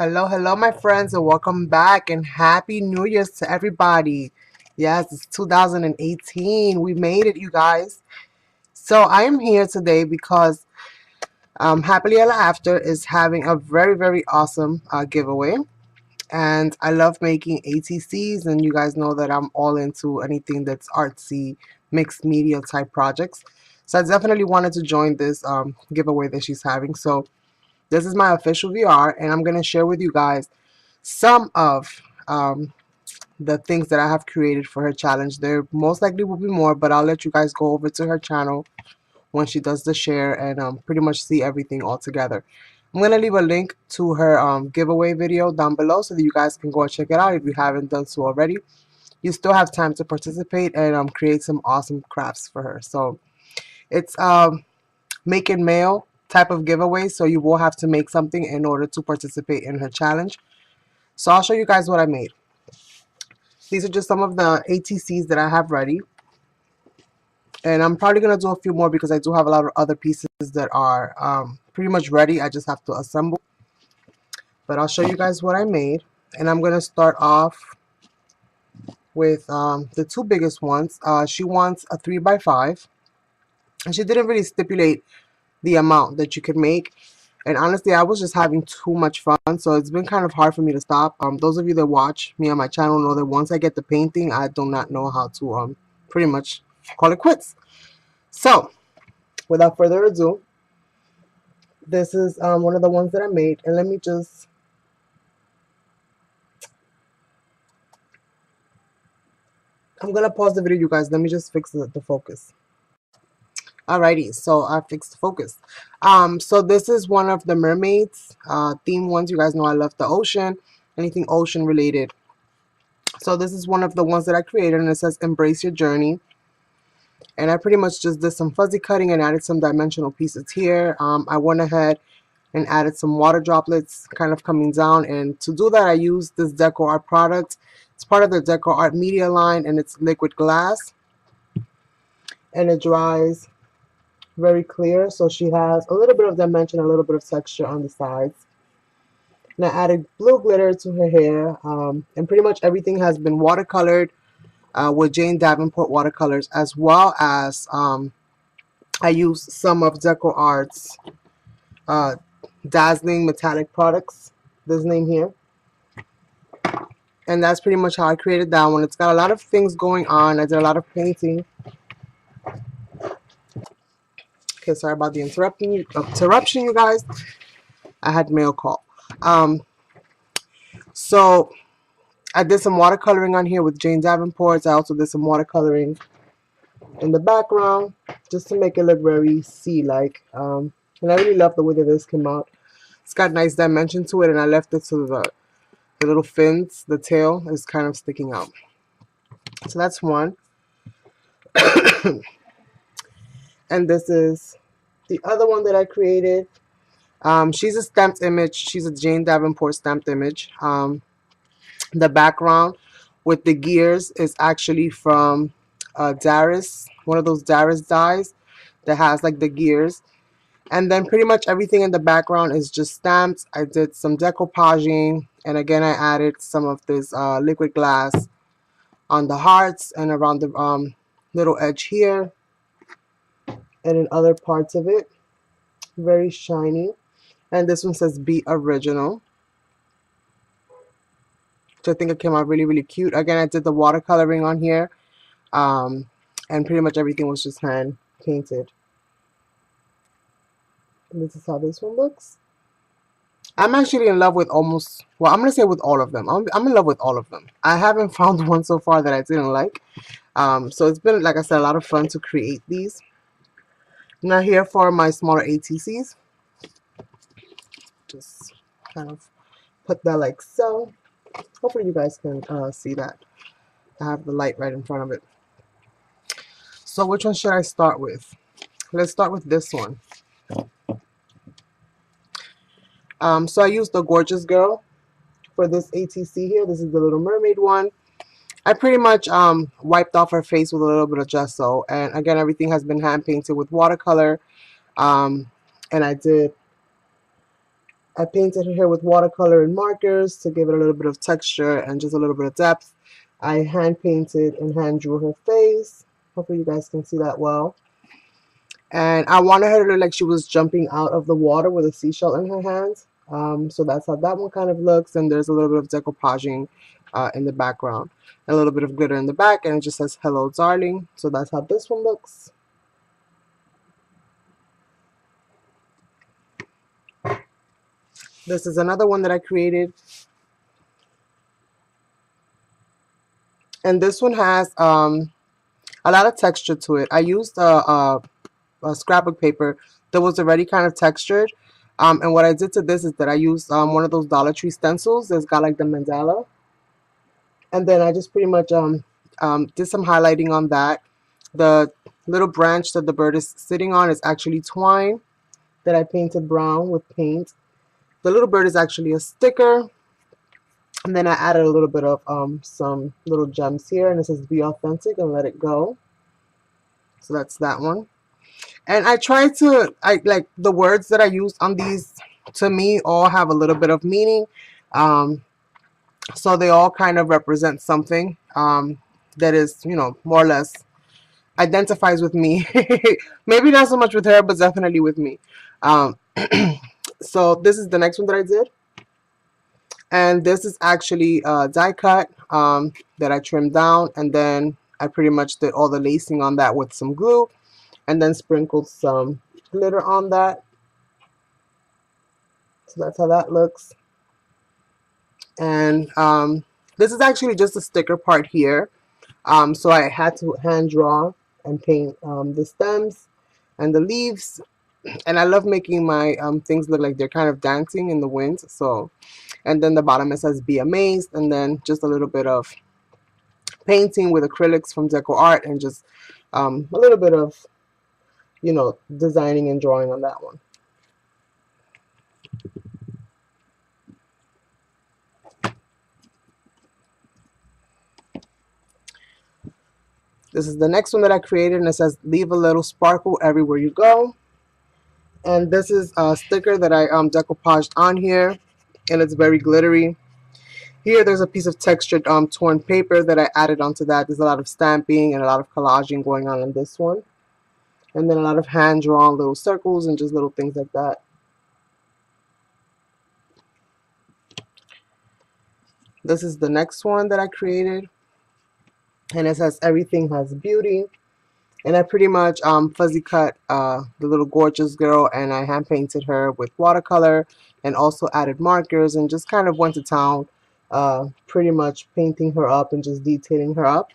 Hello, hello, my friends, and welcome back, and happy New Year's to everybody. Yes, it's 2018. We made it, you guys. So I am here today because Happily Ever After is having a very, very awesome giveaway. And I love making ATCs, and you guys know that I'm all into anything that's artsy, mixed media type projects. So I definitely wanted to join this giveaway that she's having. So this is my official VR, and I'm going to share with you guys some of the things that I have created for her challenge. There most likely will be more, but I'll let you guys go over to her channel when she does the share and pretty much see everything all together. I'm going to leave a link to her giveaway video down below so that you guys can go and check it out if you haven't done so already. You still have time to participate and create some awesome crafts for her. So it's make and mail type of giveaway, so you will have to make something in order to participate in her challenge. So I'll show you guys what I made. These are just some of the ATCs that I have ready. And I'm probably going to do a few more because I do have a lot of other pieces that are pretty much ready. I just have to assemble. But I'll show you guys what I made. And I'm going to start off with the two biggest ones. She wants a 3x5. And she didn't really stipulate the amount that you could make. And honestly, I was just having too much fun, so it's been kind of hard for me to stop. Those of you that watch me on my channel know that once I get the painting, I do not know how to pretty much call it quits. So, without further ado, this is one of the ones that I made. And let me just... I'm going to pause the video, you guys. Let me just fix the focus. Alrighty, so I fixed the focus. So this is one of the mermaids theme ones. You guys know I love the ocean, anything ocean related. So this is one of the ones that I created, and it says embrace your journey. And I pretty much just did some fuzzy cutting and added some dimensional pieces here. I went ahead and added some water droplets kind of coming down, and to do that I used this Deco Art product. It's part of the Deco Art media line, and it's liquid glass, and it dries very clear, so she has a little bit of dimension, a little bit of texture on the sides. And I added blue glitter to her hair, and pretty much everything has been watercolored with Jane Davenport watercolors, as well as I used some of Deco Art's dazzling metallic products, this name here. And that's pretty much how I created that one. It's got a lot of things going on. I did a lot of painting. Okay, sorry about the interruption, you guys. I had mail call. So I did some watercoloring on here with Jane Davenport. I also did some watercoloring in the background just to make it look very sea-like. And I really love the way that this came out. It's got nice dimension to it, and I left it so the little fins, the tail is kind of sticking out. So that's one. And this is the other one that I created. She's a stamped image. She's a Jane Davenport stamped image. The background with the gears is actually from Darius, one of those Darius dies that has like the gears. And then pretty much everything in the background is just stamped. I did some decoupaging, and again I added some of this liquid glass on the hearts and around the little edge here and in other parts of it. Very shiny. And this one says be original, which I think it came out really, really cute. Again, I did the watercoloring on here, and pretty much everything was just hand painted. And this is how this one looks. I'm actually in love with almost, well, I'm going to say with all of them. I'm in love with all of them. I haven't found one so far that I didn't like. So it's been, like I said, a lot of fun to create these. Now here for my smaller ATCs. Just kind of put that like so. Hopefully you guys can see that. I have the light right in front of it. So which one should I start with? Let's start with this one. So I used the Gorgeous Girl for this ATC here. This is the Little Mermaid one. I pretty much wiped off her face with a little bit of gesso. And again, everything has been hand painted with watercolor. And I did I painted her hair with watercolor and markers to give it a little bit of texture and just a little bit of depth. I hand painted and hand drew her face. Hopefully you guys can see that well. And I wanted her to look like she was jumping out of the water with a seashell in her hands. So that's how that one kind of looks. And there's a little bit of decoupaging in the background. A little bit of glitter in the back, and it just says, "Hello, darling." So that's how this one looks. This is another one that I created. And this one has a lot of texture to it. I used a scrapbook paper that was already kind of textured. And what I did to this is that I used one of those Dollar Tree stencils that's got like the mandala. And then I just pretty much did some highlighting on that. The little branch that the bird is sitting on is actually twine that I painted brown with paint. The little bird is actually a sticker. And then I added a little bit of some little gems here, and it says "Be authentic and let it go." So that's that one. And I try to, I like the words that I use on these, to me, all have a little bit of meaning. Um, so they all kind of represent something that is, you know, more or less identifies with me. Maybe not so much with her, but definitely with me. Um, so this is the next one that I did. And this is actually die cut that I trimmed down, and then I pretty much did all the lacing on that with some glue, and then sprinkled some glitter on that. So that's how that looks. And this is actually just a sticker part here. So I had to hand draw and paint the stems and the leaves. And I love making my things look like they're kind of dancing in the wind. So, and then the bottom it says "Be amazed," and then just a little bit of painting with acrylics from Deco Art, and just a little bit of, you know, designing and drawing on that one. This is the next one that I created, and it says "Leave a little sparkle everywhere you go." And this is a sticker that I decoupaged on here, and it's very glittery. Here there's a piece of textured torn paper that I added onto that. There's a lot of stamping and a lot of collaging going on in this one. And then a lot of hand drawn little circles and just little things like that. This is the next one that I created, and it says "Everything has beauty." And I pretty much fuzzy cut the little gorgeous girl, and I hand painted her with watercolor and also added markers, and just kind of went to town pretty much painting her up and just detailing her up.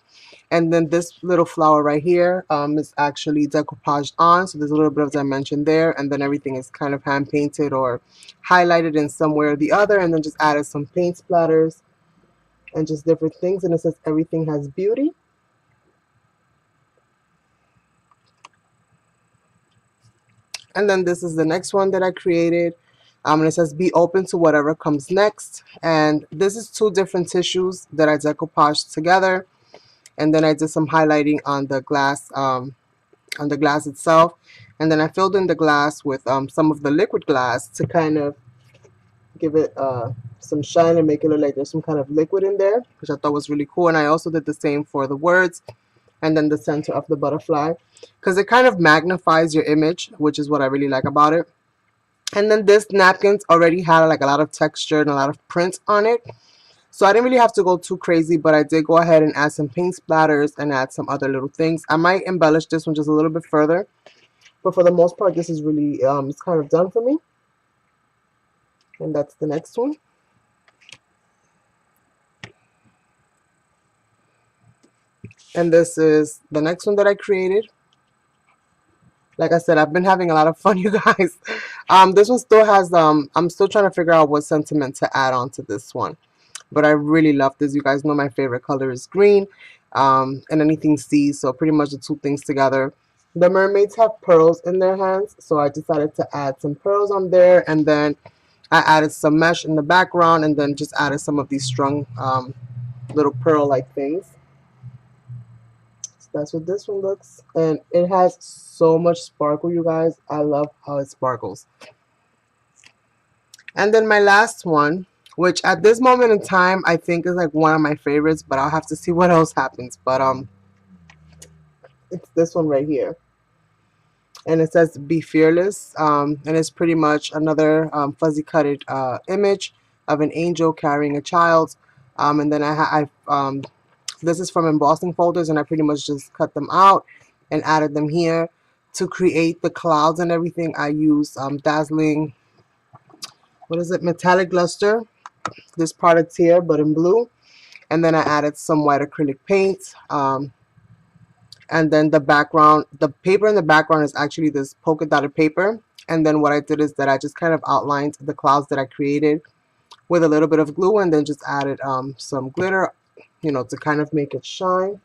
And then this little flower right here is actually decoupaged on, so there's a little bit of dimension there, and then everything is kind of hand painted or highlighted in some way or the other, and then just added some paint splatters and just different things. And it says "Everything has beauty." And then this is the next one that I created. And it says "Be open to whatever comes next." And this is two different tissues that I decoupaged together. And then I did some highlighting on the glass itself. And then I filled in the glass with some of the liquid glass to kind of give it some shine and make it look like there's some kind of liquid in there, which I thought was really cool. And I also did the same for the words and then the center of the butterfly, because it kind of magnifies your image, which is what I really like about it. And then this napkins already had like a lot of texture and a lot of print on it. So I didn't really have to go too crazy, but I did go ahead and add some paint splatters and add some other little things. I might embellish this one just a little bit further, but for the most part, this is really, it's kind of done for me. And that's the next one. And this is the next one that I created. Like I said, I've been having a lot of fun, you guys. This one still has, I'm still trying to figure out what sentiment to add on to this one. But I really love this. You guys know my favorite color is green, and anything sea, so pretty much the two things together. The mermaids have pearls in their hands, so I decided to add some pearls on there, and then I added some mesh in the background, and then just added some of these strung little pearl-like things. So that's what this one looks, and it has so much sparkle, you guys. I love how it sparkles. And then my last one, which at this moment in time I think is like one of my favorites, but I'll have to see what else happens. But it's this one right here, and it says "Be Fearless," and it's pretty much another fuzzy cutted image of an angel carrying a child. And then this is from embossing folders, and I pretty much just cut them out and added them here to create the clouds and everything. I use dazzling, what is it, metallic luster, this product here, but in blue. And then I added some white acrylic paint. And then the background, the paper in the background is actually this polka dotted paper. And then what I did is that I just kind of outlined the clouds that I created with a little bit of glue, and then just added some glitter, you know, to kind of make it shine.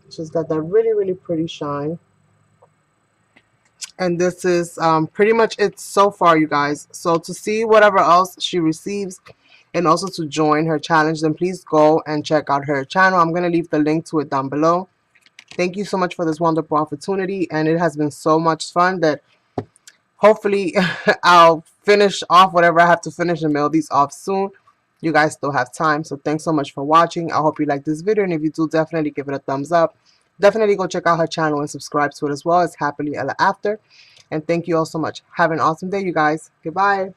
So it's got that really, really pretty shine. And this is pretty much it so far, you guys. So to see whatever else she receives and also to join her challenge, then please go and check out her channel. I'm going to leave the link to it down below. Thank you so much for this wonderful opportunity, and it has been so much fun that hopefully I'll finish off whatever I have to finish and mail these off soon. You guys still have time, so thanks so much for watching. I hope you like this video, and if you do, definitely give it a thumbs up. Definitely go check out her channel and subscribe to it as well. It's Happily Ella After. And thank you all so much. Have an awesome day, you guys. Goodbye.